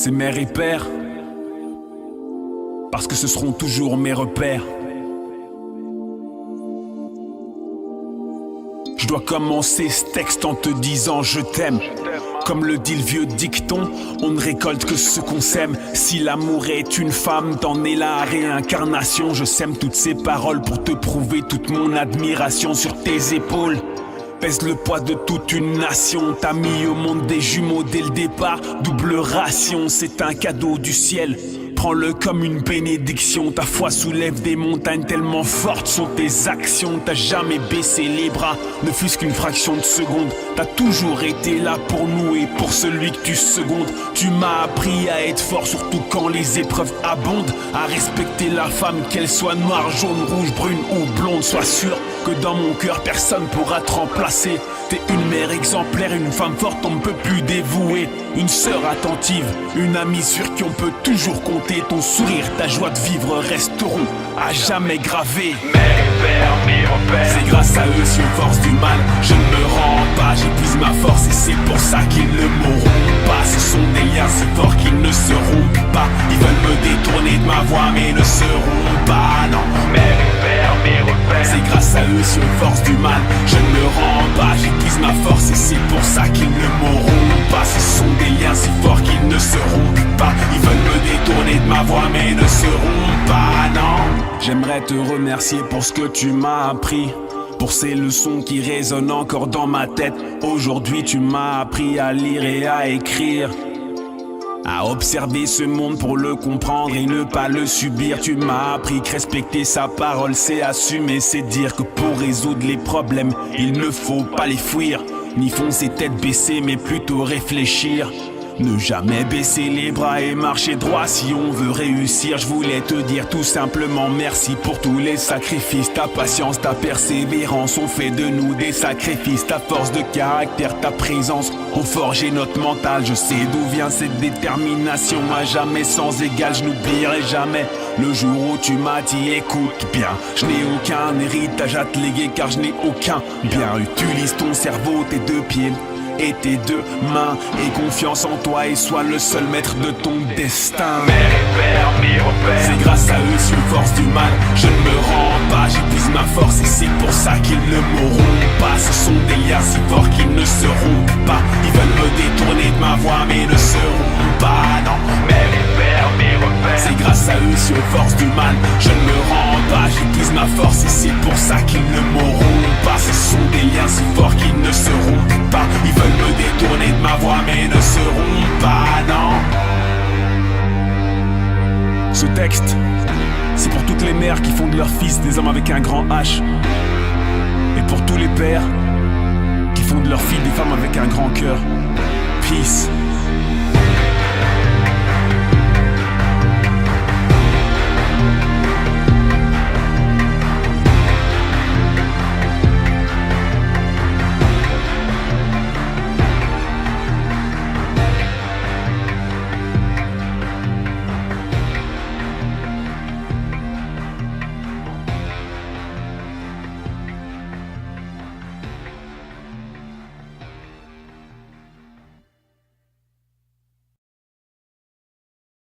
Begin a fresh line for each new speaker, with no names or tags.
c'est mère et père, parce que ce seront toujours mes repères. Je dois commencer ce texte en te disant je t'aime. Comme le dit le vieux dicton, on ne récolte que ce qu'on sème. Si l'amour est une femme, t'en es la réincarnation. Je sème toutes ces paroles pour te prouver toute mon admiration sur tes épaules. Pèse le poids de toute une nation. T'as mis au monde des jumeaux dès le départ. Double ration, c'est un cadeau du ciel. Prends-le comme une bénédiction. Ta foi soulève des montagnes tellement fortes sont tes actions. T'as jamais baissé les bras, ne fût-ce qu'une fraction de seconde. T'as toujours été là pour nous et pour celui que tu secondes. Tu m'as appris à être fort, surtout quand les épreuves abondent. À respecter la femme, qu'elle soit noire, jaune, rouge, brune ou blonde. Sois sûr que dans mon cœur personne pourra te remplacer. T'es une mère exemplaire, une femme forte on ne peut plus dévouer. Une sœur attentive, une amie sur qui on peut toujours compter. Ton sourire, ta joie de vivre resteront à jamais gravés.
Mère et père, mes repères.
C'est grâce à eux si on force du mal, je ne me rends pas. J'épuise ma force et c'est pour ça qu'ils ne m'auront pas. Ce sont des liens si forts qu'ils ne seront pas. Ils veulent me détourner de ma voix mais ne seront pas, non.
Mère et père, mes repères.
C'est grâce à eux si on force du mal, je ne me rends pas. J'épuise ma force et c'est pour ça qu'ils ne m'auront pas. Ce sont des liens si forts qu'ils ne seront pas. Ils veulent me détourner de ma voix mais ne seront pas, non. J'aimerais te remercier pour ce que tu m'as appris, pour ces leçons qui résonnent encore dans ma tête. Aujourd'hui tu m'as appris à lire et à écrire, à observer ce monde pour le comprendre et ne pas le subir. Tu m'as appris que respecter sa parole c'est assumer, c'est dire que pour résoudre les problèmes il ne faut pas les fuir, ni foncer tête baissée mais plutôt réfléchir. Ne jamais baisser les bras et marcher droit si on veut réussir. Je voulais te dire tout simplement merci pour tous les sacrifices. Ta patience, ta persévérance ont fait de nous des sacrifices. Ta force de caractère, ta présence ont forgé notre mental. Je sais d'où vient cette détermination, à jamais sans égal. Je n'oublierai jamais le jour où tu m'as dit écoute bien, je n'ai aucun héritage à te léguer car je n'ai aucun bien. Utilise ton cerveau, tes deux pieds et tes deux mains, et confiance en toi et sois le seul maître de ton destin.
Mère et père, mes repères.
C'est grâce à eux si on force du mal, je ne me rends pas. J'épuise ma force et c'est pour ça qu'ils ne m'auront pas. Ce sont des liens si forts qu'ils ne seront pas. Ils veulent me détourner de ma voix mais ne seront pas, non.
Mère et père, mes repères.
C'est grâce à eux si on force du mal, je ne me rends pas. J'épuise ma force et c'est pour ça qu'ils ne m'auront pas. Ce sont des liens si forts qu'ils ne seront pas. Ils veulent me détourner de ma voix mais ne seront pas, non. Ce texte, c'est pour toutes les mères qui font de leurs fils des hommes avec un grand H, et pour tous les pères qui font de leurs filles des femmes avec un grand cœur. Peace.